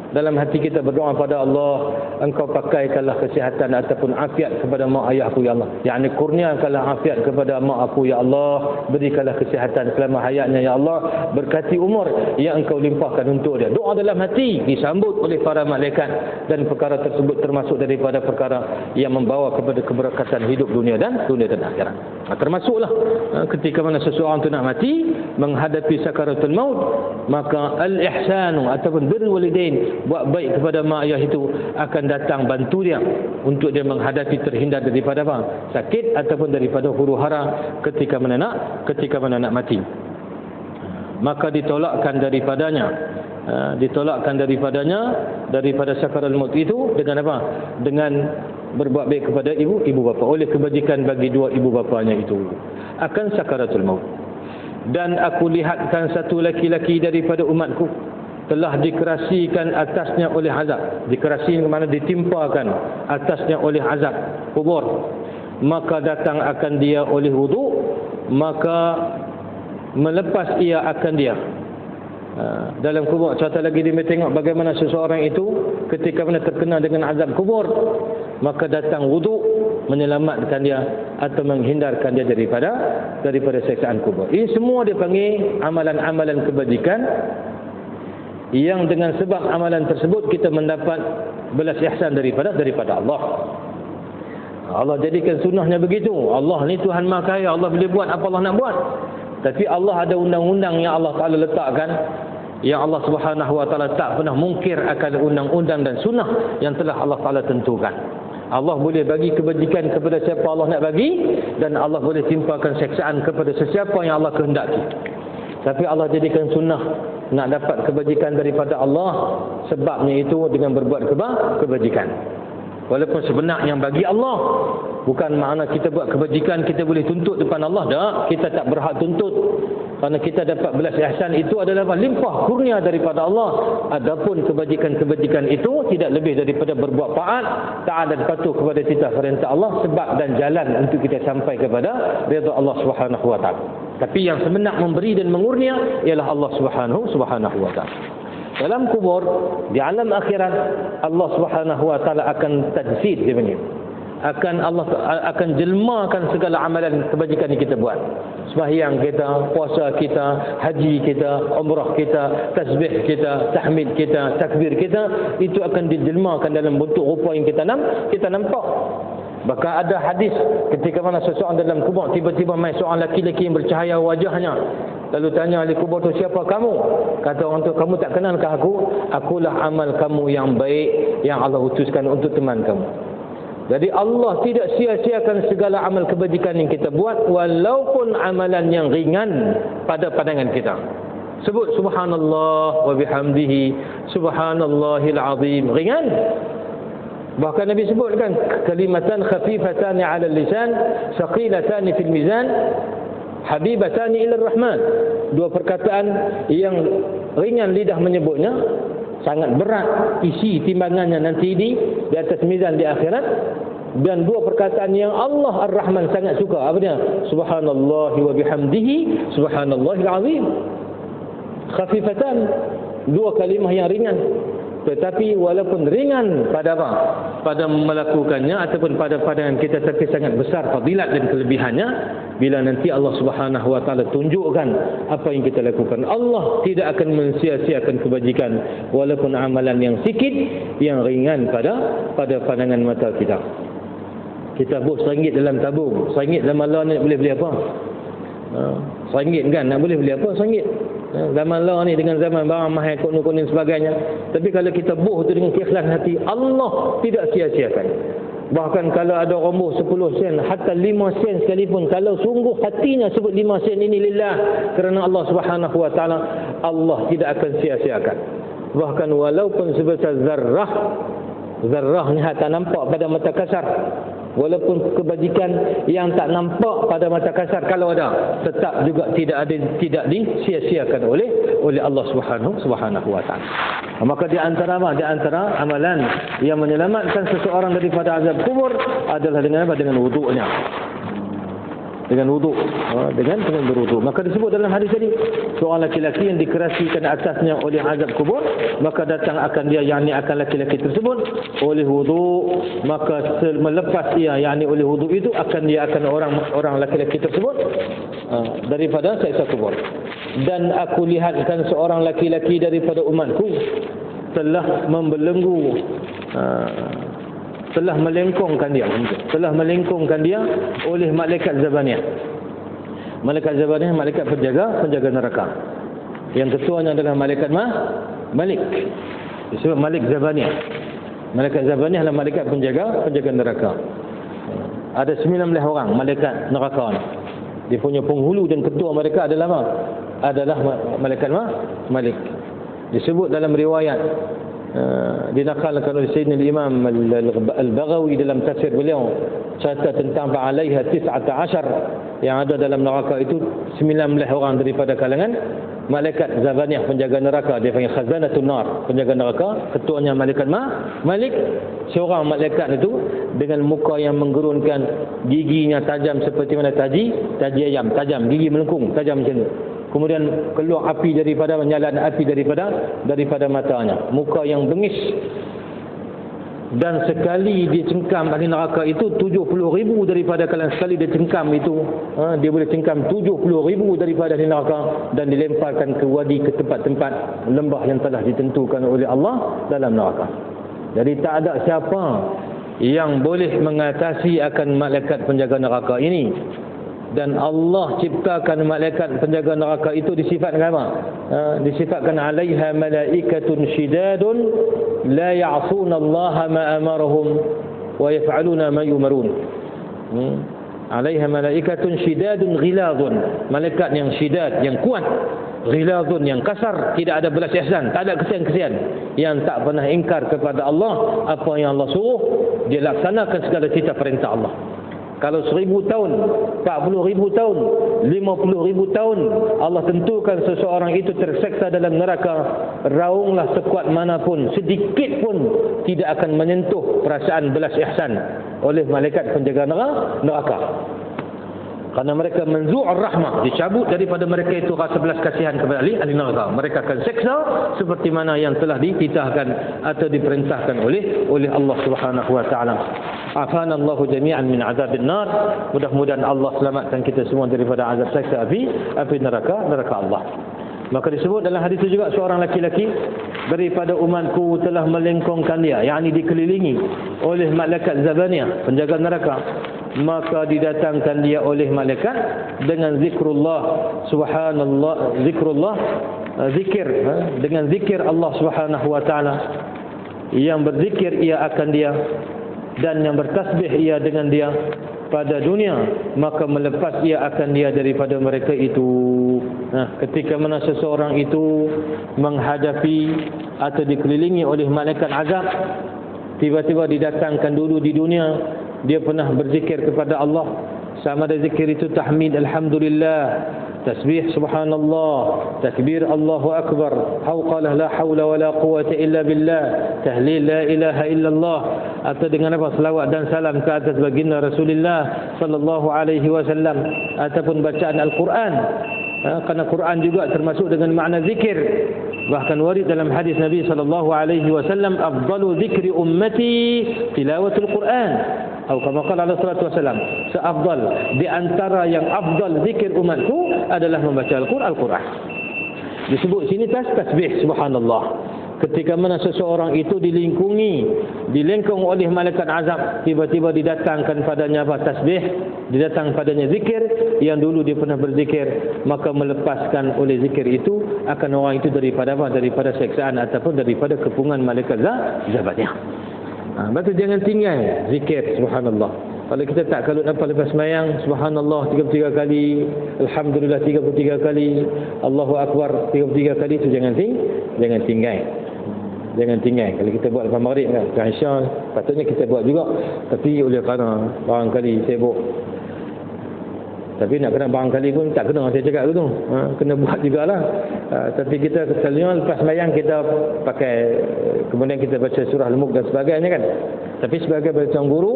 Dalam hati kita berdoa pada Allah, Engkau pakaikanlah kesihatan ataupun afiat kepada mak ayahku ya Allah. Yakni kurniakanlah afiat kepada mak aku ya Allah, berikanlah kesihatan selama hayatnya ya Allah, berkati umur yang Engkau limpahkan untuk dia. Doa dalam hati disambut oleh para malaikat, dan perkara tersebut termasuk daripada perkara yang membawa kepada keberkatan hidup dunia dan akhirat. Termasuklah ketika mana seseorang tu nak mati, menghadapi sakaratul maut, maka al-ihsanu ataupun birrul walidain, buat baik kepada mak ayah itu akan datang bantu dia untuk dia menghadapi, terhindar daripada apa? Sakit ataupun daripada huru-hara ketika mana nak mati. Maka ditolakkan daripada sakaratul maut itu dengan apa? Dengan berbuat baik kepada ibu bapa, oleh kebajikan bagi dua ibu bapanya itu akan sakaratul maut. Dan aku lihatkan satu laki-laki daripada umatku telah dikerasikan atasnya oleh azab. Dikerasi bermakna ditimpakan atasnya oleh azab kubur. Maka datang akan dia oleh wudu, maka melepas ia akan dia. Dalam kubur, contoh lagi dia tengok bagaimana seseorang itu ketika mana terkena dengan azab kubur, maka datang wudu menyelamatkan dia atau menghindarkan dia daripada siksaan kubur. Ini semua dipanggil amalan-amalan kebajikan yang dengan sebab amalan tersebut kita mendapat belas ihsan daripada Allah. Allah jadikan sunnahnya begitu. Allah ni Tuhan Maha Kaya, Allah boleh buat apa Allah nak buat. Tapi Allah ada undang-undang yang Allah Ta'ala letakkan, yang Allah Subhanahu Wa Ta'ala tak pernah mungkir akan undang-undang dan sunnah yang telah Allah Ta'ala tentukan. Allah boleh bagi kebajikan kepada siapa Allah nak bagi, dan Allah boleh timpakan siksaan kepada sesiapa yang Allah kehendaki. Tapi Allah jadikan sunnah, nak dapat kebajikan daripada Allah, sebabnya itu dengan berbuat kebajikan. Walaupun sebenarnya bagi Allah, bukan makna kita buat kebajikan kita boleh tuntut depan Allah. Tak, kita tak berhak tuntut. Kerana kita dapat belas ihsan itu adalah limpah kurnia daripada Allah. Adapun kebajikan-kebajikan itu tidak lebih daripada berbuat taat dan patuh kepada titah perintah Allah, sebab dan jalan untuk kita sampai kepada redha Allah Subhanahu Wa Taala. Tapi yang sebenar memberi dan mengurnia ialah Allah Subhanahu Wa Taala. Dalam kubur, di alam akhirat, Allah Subhanahu Wa Taala akan tajsid dia panggil. Allah akan jelmakan segala amalan kebajikan yang kita buat. Sembahyang kita, puasa kita, haji kita, umrah kita, tasbih kita, tahmid kita, takbir kita, itu akan dijelmakan dalam bentuk rupa yang kita nampak. Bahkan ada hadis ketika mana seseorang dalam kubur, tiba-tiba mai seorang laki-laki yang bercahaya wajahnya. Lalu tanya ahli kubur tu, siapa kamu? Kata orang tu, kamu tak kenalkah aku? Akulah amal kamu yang baik yang Allah utuskan untuk teman kamu. Jadi Allah tidak sia-siakan segala amal kebajikan yang kita buat, walaupun amalan yang ringan pada pandangan kita. Sebut subhanallah wa bihamdihi, subhanallahil azim, ringan. Bahkan Nabi sebutkan kalimatan khafifatan 'ala lisan, thaqilatan fil mizan, habibatani ila rahman. Dua perkataan yang ringan lidah menyebutnya, sangat berat isi timbangannya nanti di atas mizan di akhirat, Dan dua perkataan yang Allah Ar-Rahman sangat suka. Apa dia? Subhanallahi wa bihamdihi subhanallahil azim. Khafifatan, dua kalimah yang ringan. Tetapi walaupun ringan pada apa? Pada melakukannya ataupun pada pandangan kita, tapi sangat besar fadilat dan kelebihannya bila nanti Allah Subhanahu wa taala tunjukkan apa yang kita lakukan. Allah tidak akan mensia-siakan kebajikan walaupun amalan yang sikit, yang ringan pada pandangan mata kita. Kita buh RM1 dalam tabung, RM1 dalam malam ni boleh beli apa? RM1 kan nak boleh beli apa RM1? Zaman lah ni dengan zaman barang mahal kuning-kuning sebagainya. Tapi kalau kita buh tu dengan keikhlasan hati, Allah tidak sia-siakan. Bahkan kalau ada orang buh 10 sen, hatta 5 sen sekalipun, kalau sungguh hatinya sebut 5 sen ini lillah kerana Allah Subhanahu wa taala, Allah tidak akan sia-siakan. Bahkan walaupun sebesar zarrah, zarrah ni tak nampak pada mata kasar, walaupun kebajikan yang tak nampak pada mata kasar kalau ada, tetap juga tidak disia-siakan oleh Allah Subhanahu wa taala. Maka di antara amalan yang menyelamatkan seseorang daripada azab kubur adalah dengan apa? Dengan wuduknya. Dengan wuduk, dengan berwuduk. Maka disebut dalam hadis tadi, seorang laki-laki yang dikerasikan atasnya oleh azab kubur, maka datang akan dia, yakni akan laki-laki tersebut oleh wuduk, maka melepas ia, yakni oleh wuduk itu akan orang laki-laki tersebut daripada siksa kubur. Dan aku lihatkan seorang laki-laki daripada umatku telah membelenggu, telah melengkungkan dia oleh malaikat Zabaniyah. Malaikat Zabaniyah, malaikat penjaga neraka. Yang ketuanya adalah malaikat Malik. Disebut Malik Zabaniyah. Malaikat Zabaniyah adalah malaikat penjaga neraka. Ada 19 orang malaikat neraka ni. Dia punya penghulu dan ketua mereka adalah apa? Adalah malaikat Malik. Disebut dalam riwayat, dinakalkan oleh Sayyidina Imam Al-Baghawi dalam tafsir beliau, cerita tentang fa'alaiha 19 yang ada dalam neraka itu 19 orang daripada kalangan malaikat Zabaniyah, penjaga neraka. Dia panggil khazanatun nar, penjaga neraka. Ketuanya malaikat Malik. Seorang malaikat itu dengan muka yang menggerunkan, giginya tajam seperti mana taji ayam, tajam, gigi melengkung, tajam macam tu. Kemudian keluar api menyala api daripada matanya. Muka yang bengis. Dan sekali dia cengkam ahli neraka itu 70,000 daripada kalangan, sekali dia cengkam itu, dia boleh cengkam 70,000 daripada ahli neraka dan dilemparkan ke wadi, ke tempat-tempat lembah yang telah ditentukan oleh Allah dalam neraka. Jadi tak ada siapa yang boleh mengatasi akan malaikat penjaga neraka ini. Dan Allah ciptakan malaikat penjaga neraka itu disifatkan apa? Disifatkan alaiha malaikatun shidadun la ya'suna Allah ma amarahum wa yaf'aluna ma yumarun. Alaiha malaikatun shidadun ghiladun. Malaikat yang syidad, yang kuat, ghiladun, yang kasar, tidak ada belas ihsan, tak ada kesian-kesian, yang tak pernah ingkar kepada Allah. Apa yang Allah suruh, dia laksanakan segala titah perintah Allah. Kalau 1000 tahun, 40,000 tahun, 50,000 tahun Allah tentukan seseorang itu terseksa dalam neraka, raunglah sekuat manapun, sedikit pun tidak akan menyentuh perasaan belas ihsan oleh malaikat penjaga neraka. Karena mereka menzu'ur rahmah, dicabut daripada mereka itu rasa belas kasihan kepada ahli neraka. Mereka akan seksa seperti mana yang telah dititahkan atau diperintahkan oleh Allah Subhanahu wa taala. Afana Allahu jami'an min azabin nar. Mudah-mudahan Allah selamatkan kita semua daripada azab seksa api neraka Allah. Maka disebut dalam hadis itu juga, seorang laki-laki daripada umatku telah melengkungkan dia, yakni dikelilingi oleh malaikat Zabaniyah, penjaga neraka. Maka didatangkan dia oleh malaikat dengan zikrullah, subhanallah, zikrullah, zikir, dengan zikir Allah Subhanahu wa taala. Yang berzikir ia akan dia, dan yang bertasbih ia dengan dia pada dunia, maka melepas ia akan dia daripada mereka itu. Ketika mana seseorang itu menghadapi atau dikelilingi oleh malaikat azab, tiba-tiba didatangkan dulu di dunia, dia pernah berzikir kepada Allah, sama ada zikir itu tahmid alhamdulillah, tasbih subhanallah, takbir Allahu akbar, hauqalah la haula wala quwwata illa billah, tahlil la ilaha illallah, atau dengan apa, selawat dan salam ke atas baginda Rasulullah sallallahu alaihi wasallam, ataupun bacaan Al-Quran. Kerana Quran juga termasuk dengan makna zikir. Bahkan warid dalam hadis Nabi sallallahu alaihi wasallam, afdalu zikri ummati tilawatul Quran. Atau kama qala alaihi salatu wasallam, seafdal di antara yang afdal zikir umatku adalah membaca Al-Quran. Disebut sini tasbih subhanallah. Ketika mana seseorang itu dilingkung oleh malaikat azab, tiba-tiba didatangkan padanya apa? Tasbih, didatang padanya zikir yang dulu dia pernah berzikir, maka melepaskan oleh zikir itu akan orang itu daripada apa? Daripada seksaan ataupun daripada kepungan malaikat zabatnya. Betul, jangan tinggal zikir subhanallah. Kalau kita tak kalut apa lepas sembahyang, subhanallah 33 kali, alhamdulillah 33 kali, Allahu akbar 33 kali, itu jangan tinggal. Jangan tinggal. Kalau kita buat lepas maghrib kan, Isya patutnya kita buat juga, tapi oleh kerana barangkali sibuk. Tapi nak kena barangkali pun tak kena, saya cakap tu. Kena buat jugalah. Tapi kita selalunya lepas sembahyang kita pakai, kemudian kita baca surah Al-Mulk dan sebagainya kan. Tapi sebagai bacaan guru,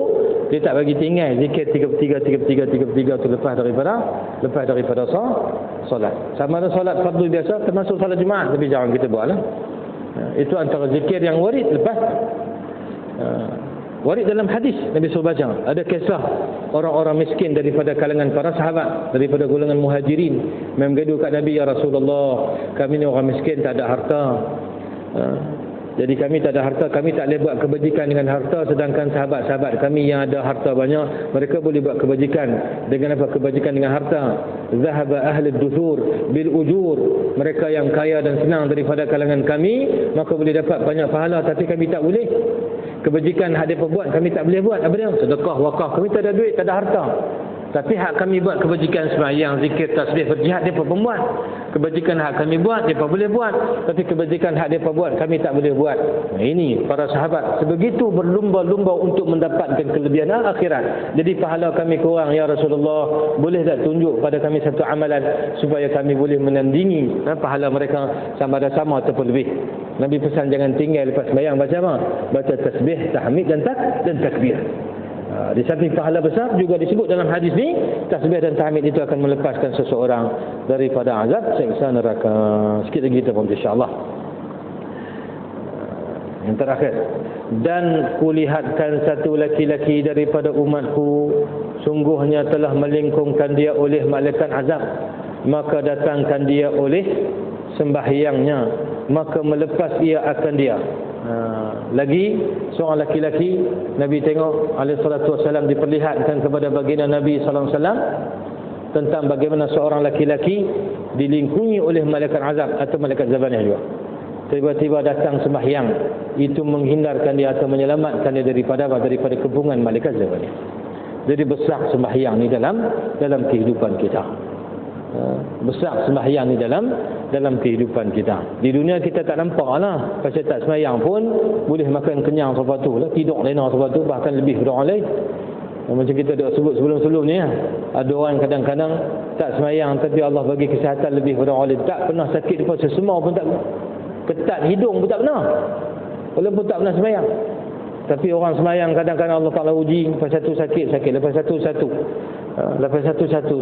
dia tak bagi tinggal zikir 33 tu lepas daripada solat. Sama ada solat fardu biasa, termasuk solat Jumaat, tapi jangan kita buatlah. Itu antara zikir yang warid lepas. Warid dalam hadis Nabi SAW baca, ada kisah orang-orang miskin daripada kalangan para sahabat, daripada golongan muhajirin, mengadu kat Nabi, ya Rasulullah, kami ni orang miskin, tak ada harta. Jadi kami tak ada harta, kami tak boleh buat kebajikan dengan harta, sedangkan sahabat-sahabat kami yang ada harta banyak, mereka boleh buat kebajikan. Dengan apa kebajikan dengan harta? Zahaba ahli dusur bil ujur. Mereka yang kaya dan senang daripada kalangan kami, maka boleh dapat banyak pahala, tapi kami tak boleh. Kebajikan hak mereka buat, kami tak boleh buat. Apa dia? Sedekah, wakaf, kami tak ada duit, tak ada harta. Tapi hak kami buat kebajikan sembahyang, zikir, tasbih, berjihad, mereka pun buat. Kebajikan hak kami buat, mereka boleh buat. Tapi kebajikan hak mereka buat, kami tak boleh buat. Ini para sahabat sebegitu berlumba-lumba untuk mendapatkan kelebihan akhirat. Jadi pahala kami kurang, ya Rasulullah, boleh tak tunjuk pada kami satu amalan supaya kami boleh menandingi pahala mereka sama ada sama ataupun lebih. Nabi pesan jangan tinggal lepas sembahyang baca apa? Baca tasbih, tahmid dan takbir. Di samping pahala besar juga disebut dalam hadis ni, tasbih dan tahmid itu akan melepaskan seseorang daripada azab siksa neraka. Sikit lagi kita pun insya-Allah. Yang terakhir, dan kulihatkan satu laki-laki daripada umatku, sungguhnya telah melingkungkan dia oleh malaikat azab, maka datangkan dia oleh sembahyangnya, maka melepas ia akan dia. Lagi seorang laki-laki, Nabi tengok alaihi salatu wasallam diperlihatkan kepada baginda Nabi sallallahu alaihi wasallam tentang bagaimana seorang laki-laki dilingkungi oleh malaikat azab atau malaikat zabaniyah juga. Tiba-tiba datang sembahyang, itu menghindarkan dia atau menyelamatkan dia daripada kepungan malaikat zabaniyah. Jadi besar sembahyang ni dalam kehidupan kita. Besar sembahyang ni dalam kehidupan kita. Di dunia kita tak nampak lah, pasal tak sembahyang pun boleh makan kenyang sepatu lah, tidur lena sepatu, bahkan lebih daripada orang lain. Macam kita dah sebut sebelum-sebelum ni, ada orang kadang-kadang tak sembahyang tapi Allah bagi kesihatan lebih daripada orang lain. Tak pernah sakit lepas sesemau pun tak, ketat hidung pun tak pernah, walaupun tak pernah sembahyang. Tapi orang sembahyang kadang-kadang Allah Ta'ala uji, lepas satu sakit, lepas satu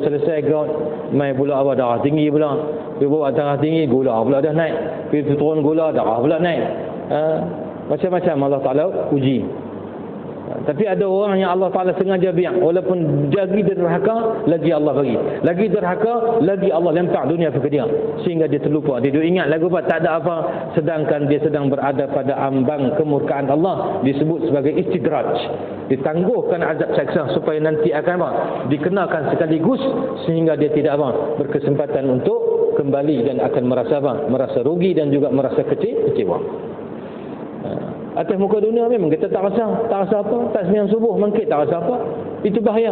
selesai gout, mai pula apa, darah tinggi pula. Dia bawa darah tinggi, gula pula dah naik. Pergi turun gula, darah pula naik. Macam-macam Allah Ta'ala uji. Tapi ada orang yang Allah Ta'ala sengaja biar, walaupun lagi derhaka, lagi Allah bagi. Lagi derhaka, lagi Allah lempar dunia ke dia, sehingga dia terlupa. Dia ingat lagu apa, tak ada apa, sedangkan dia sedang berada pada ambang kemurkaan Allah. Disebut sebagai istidraj. Ditangguhkan azab seksa supaya nanti akan apa, dikenakan sekaligus, sehingga dia tidak apa, berkesempatan untuk kembali dan akan merasa apa, merasa rugi dan juga merasa kecewa. Atas muka dunia memang kita tak rasa apa, tak sembahyang subuh mungkin tak rasa apa. Itu bahaya.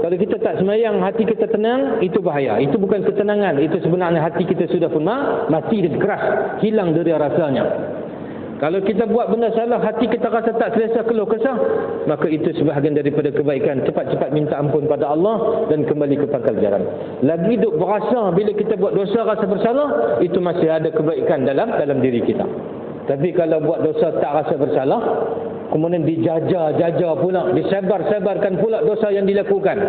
Kalau kita tak sembahyang, hati kita tenang, itu bahaya. Itu bukan ketenangan, itu sebenarnya hati kita sudah pun mati dan keras, hilang dari rasanya. Kalau kita buat benda salah, hati kita rasa tak selesa, keluh kesah, maka itu sebahagian daripada kebaikan. Cepat-cepat minta ampun pada Allah dan kembali ke pangkal jalan. Lagi duk berasa bila kita buat dosa rasa bersalah, itu masih ada kebaikan dalam diri kita. Tapi kalau buat dosa tak rasa bersalah, kemudian dijaja pula, disebar-sebarkan pula dosa yang dilakukan.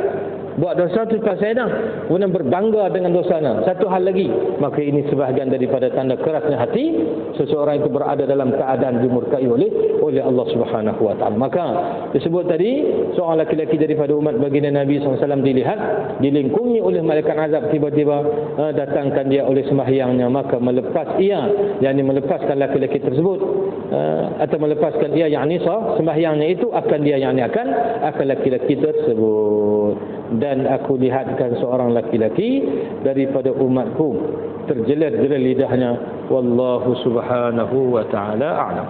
Buat dosa tu pasal dah, kemudian berbangga dengan dosanya. Satu hal lagi, maka ini sebahagian daripada tanda kerasnya hati. Seseorang itu berada dalam keadaan dimurkai oleh Allah Subhanahu wa taala. Maka disebut tadi, seorang laki-laki daripada umat baginda Nabi SAW dilihat dilingkungi oleh malaikat azab, tiba-tiba datangkan dia oleh sembahyangnya, maka melepas ia, yakni melepaskan laki-laki tersebut, atau melepaskan ia, yakni sembahyangnya itu akan dia, yakni akan laki-laki tersebut. Dan aku lihatkan seorang laki-laki daripada umatku terjelat-jelat lidahnya, wallahu subhanahu wa ta'ala a'lam.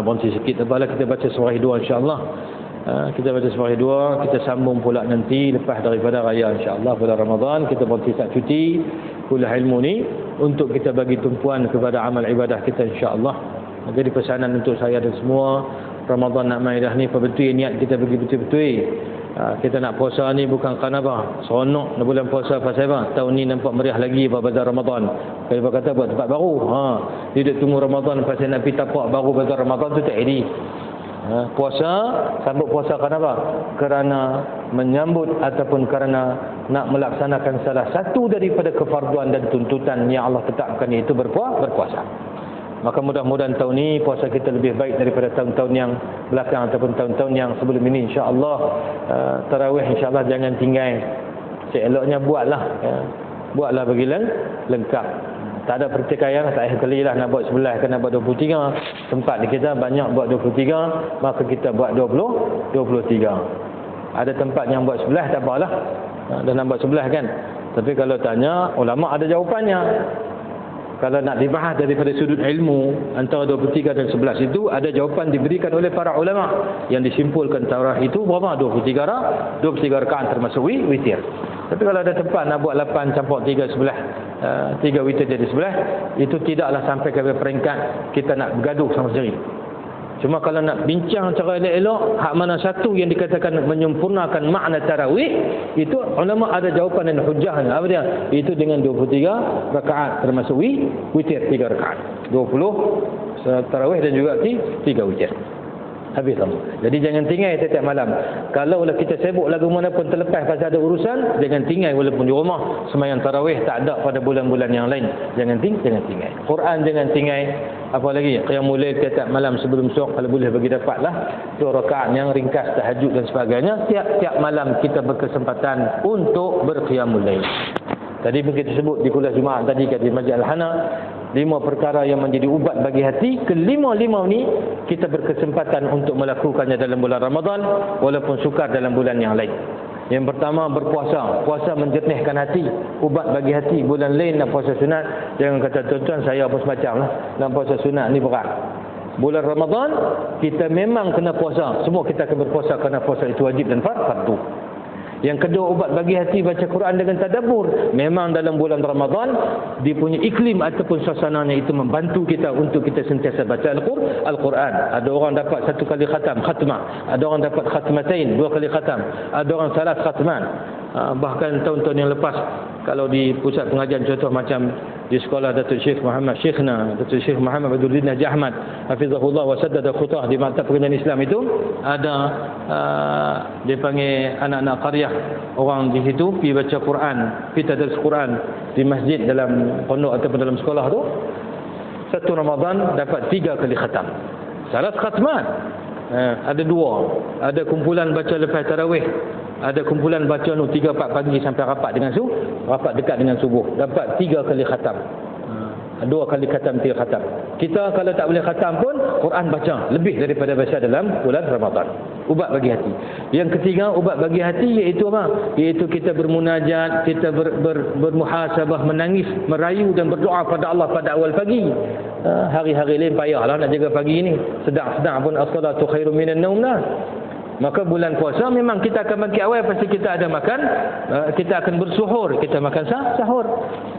Berhenti sikit, tebalah kita baca surah 2 insya-Allah. Kita baca surah 2, kita sambung pula nanti lepas daripada raya insya-Allah bulan Ramadan. Kita berhenti saat cuti kuliah ilmu ni untuk kita bagi tumpuan kepada amal ibadah kita insya-Allah. Jadi pesanan untuk saya dan semua, Ramadan nak mai dah ni, betul niat kita bagi betul-betul. Kita nak puasa ni bukan kerana apa, seronok nak bulan puasa pasal apa, tahun ni nampak meriah lagi pada Ramadan. Kalau kata buat tempat baru, dia tunggu Ramadan pasal nak pergi tapak baru pada Ramadan tu tak jadi. Puasa, sambut puasa kerana apa? Kerana menyambut ataupun kerana nak melaksanakan salah satu daripada kefarduan dan tuntutan yang Allah tetapkan, iaitu berpuasa. Maka mudah-mudahan tahun ini puasa kita lebih baik daripada tahun-tahun yang belakang ataupun tahun-tahun yang sebelum ini insya-Allah. Tarawih insya-Allah jangan tinggal. Seeloknya buatlah, buatlah bagi lengkap. Tak ada pertikaian, tak payah kelilah nak buat 11 ke nak buat 23. Tempat di kita banyak buat 23, maka kita buat 23. Ada tempat yang buat 11 tak apalah. Dah nak buat 11 kan. Tapi kalau tanya, ulama ada jawapannya. Kalau nak dibahas daripada sudut ilmu antara 23 dan 11 itu, ada jawapan diberikan oleh para ulama yang disimpulkan tarawih itu berapa? 23 rakaat termasuk witir. Tapi kalau ada tempat nak buat 8 campur 3 11, 3 witir jadi 11, itu tidaklah sampai ke peringkat kita nak bergaduh sama sendiri. Cuma kalau nak bincang cara elok-elok, hak mana satu yang dikatakan menyempurnakan makna tarawih, itu ulama ada jawapan dan hujahnya. Apa dia? Itu dengan 23 rakaat termasuk witir 3 rakaat. 20 tarawih dan juga 3 witir. Habis lah. Jadi jangan tinggal setiap malam. Kalau lah kita sibuk lagu mana pun terlepas pasal ada urusan, jangan tinggal walaupun di rumah. Sembahyang tarawih tak ada pada bulan-bulan yang lain. Jangan tinggal. Quran jangan tinggal. Apa lagi? Qiyamul lail setiap malam sebelum syuruk kalau boleh bagi dapatlah 2 rakaat yang ringkas, tahajud dan sebagainya. Tiap-tiap malam kita berkesempatan untuk berqiyamul lail. Tadi pun kita sebut di kuliah Jumaat tadi kat di Masjid Al-Hana, 5 perkara yang menjadi ubat bagi hati. Kelima-lima ni kita berkesempatan untuk melakukannya dalam bulan Ramadan walaupun sukar dalam bulan yang lain. Yang pertama, berpuasa. Puasa menjernihkan hati, ubat bagi hati. Bulan lain nak puasa sunat, jangan kata tuan-tuan saya apa semacam lah, nak puasa sunat ni berat. Bulan Ramadan kita memang kena puasa. Semua kita akan berpuasa kerana puasa itu wajib dan fardu. Yang kedua, ubat bagi hati, baca Quran dengan tadabbur. Memang dalam bulan Ramadan dia punya iklim ataupun suasananya itu membantu kita untuk kita sentiasa baca Al-Quran. Ada orang dapat 1 kali khatmah, ada orang dapat khatmatain, 2 kali khatam, ada orang salat khatman. Bahkan tahun-tahun yang lepas kalau di pusat pengajian contoh macam di sekolah Datuk Syekh Muhammad Badruddin Haji Ahmad hafizahullah wa saddada khutah di Maktab Pengajian Islam itu, ada dia panggil anak-anak qaryah, orang di situ pergi baca Quran, pergi tadris Quran di masjid dalam pondok ataupun dalam sekolah tu. Satu Ramadan dapat 3 kali khatam, salat khatman. Ada 2, ada kumpulan baca lepas tarawih, ada kumpulan baca 3-4 pagi sampai rapat dekat dengan subuh, dapat 3 kali khatam. 2 kali khatam, 3 khatam. Kita kalau tak boleh khatam pun Quran baca lebih daripada baca dalam bulan Ramadan. Ubat bagi hati. Yang ketiga, ubat bagi hati iaitu apa? Iaitu kita bermunajat, kita bermuhasabah, menangis, merayu dan berdoa pada Allah pada awal pagi. Hari-hari lain payahlah nak jaga pagi ni. Sedang-sedang pun as-salatu khairum minan naum lah. Maka bulan puasa memang kita akan bangkit awal, pasti kita ada makan, kita akan bersuhur, kita makan sahur.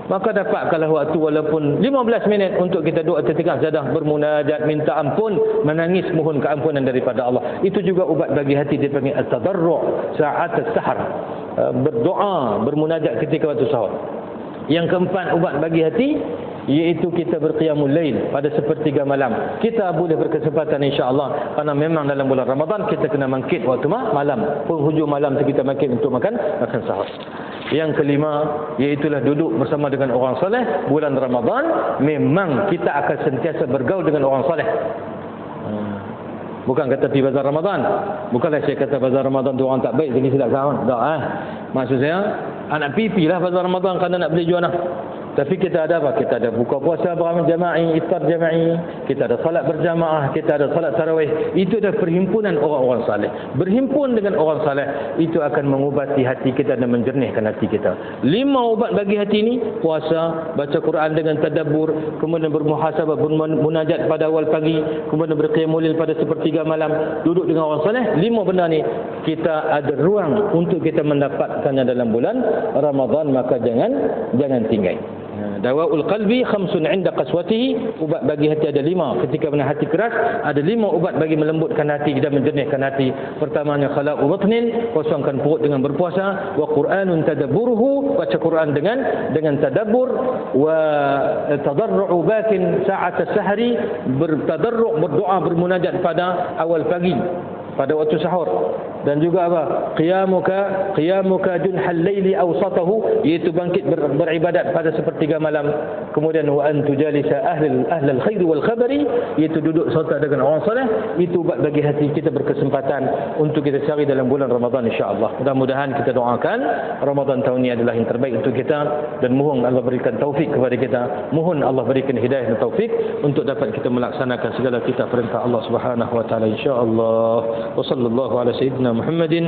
Maka dapatkanlah waktu walaupun 15 minit untuk kita doa tertinggal zadah, bermunajat, minta ampun, menangis, mohon keampunan daripada Allah. Itu juga ubat bagi hati, dipanggil at-tadarru' sa'at as-sahar. Berdoa, bermunajat ketika waktu sahur. Yang keempat ubat bagi hati, iaitu kita berqiyamul lail pada sepertiga malam. Kita boleh berkesempatan insya-Allah, kerana memang dalam bulan Ramadan kita kena bangkit waktu malam. Penghujung malam kita bangkit untuk makan sahur. Yang kelima, iaitulah duduk bersama dengan orang soleh. Bulan Ramadan memang kita akan sentiasa bergaul dengan orang soleh. Bukan kata pergi bazar Ramadan. Bukanlah saya kata bazar Ramadan tu orang tak baik, jadi silap kawan. Tak Maksud saya, anak pipilah bazar Ramadan kerana nak beli jualan. Tapi kita ada apa? Kita ada buka puasa berjamaah, iftar jama'i, kita ada salat berjamaah, kita ada salat tarawih. Itu adalah perhimpunan orang-orang saleh. Berhimpun dengan orang saleh itu akan mengubati hati kita dan menjernihkan hati kita. 5 ubat bagi hati ini: puasa, baca Quran dengan tadabbur, kemudian bermuhasabah, bermunajat pada awal pagi, kemudian berqiyamul lail pada sepertiga malam, duduk dengan orang saleh. 5 benda ni kita ada ruang untuk kita mendapatkannya dalam bulan Ramadan, maka jangan tinggal. Dawaul qalbi khamsun 'inda qaswatihi. Ubat bagi hati ada 5. Ketika mana hati keras, ada 5 ubat bagi melembutkan hati dan menjernihkan hati. Pertamanya khala'u batnin, kosongkan perut dengan berpuasa, wa Qur'anun tadabburuhu, baca Quran dengan tadabbur, wa tadarru'u batin sa'at as-sahri, bertadarru', berdoa, bermunajat pada awal pagi, pada waktu sahur. Dan juga apa? Qiyamuka junhal laili awsatahu, iaitu bangkit beribadat pada sepertiga malam. Kemudian wa an tujalisa ahlal khairi wal khabari, iaitu duduk serta dengan orang soleh. Itu ubat bagi hati kita berkesempatan untuk kita cari dalam bulan Ramadan insya-Allah. Mudah-mudahan kita doakan Ramadan tahun ini adalah yang terbaik untuk kita, dan mohon Allah berikan taufik kepada kita. Mohon Allah berikan hidayah dan taufik untuk dapat kita melaksanakan segala titah perintah Allah Subhanahu wa taala insya-Allah. Wa sallallahu ala sayyidina Muhammadin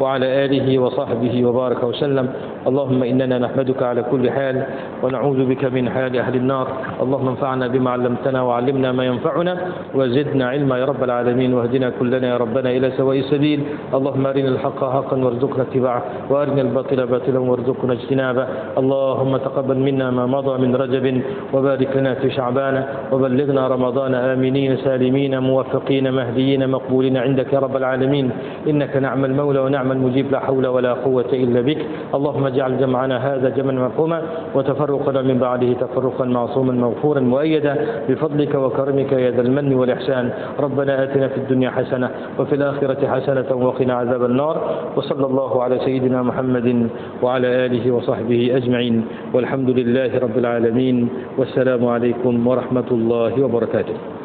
wa ala alihi wa sahbihi wa baraka wa sallam. Allahumma innana nahmaduka ala kulli hal wa na'udzu bika min hali ahli an-nar. Allahumma anfa'na bima 'allamtana wa 'allimna ma yanfa'una wa zidna 'ilma ya rabbal alamin, wa hdina kullana ya rabbana ila sawa'is sabil. Allahumma arina al-haqqa haqqan warzuqna ittiba'ahu wa arina al-batila batilan warzuqna ijtinabah. Allahumma taqabbal minna ma madha min Rajab wa barik lana fi Sha'ban wa ballighna Ramadan aminin salimin muwaffiqin mahdiyyin maqbulin 'indaka ya rabbal alamin. innaka na'mal mawla wa na'mal mujib, la hawla wa la quwwata illa bik. Allahumma ij'al jam'ana hadha jam'an marhuma wa tafarruqana min ba'dihi tafarruqan ma'suman maghfuran muayyada bi fadlika wa karamika ya dhal manni wal ihsan. Rabbana atina fid dunya hasanah wa fil akhirati hasanatan wa qina adzaban nar. Wa sallallahu ala sayyidina Muhammadin wa ala alihi wa sahbihi ajma'in. Walhamdulillahi rabbil alamin. Wassalamu alaikum warahmatullahi wabarakatuh.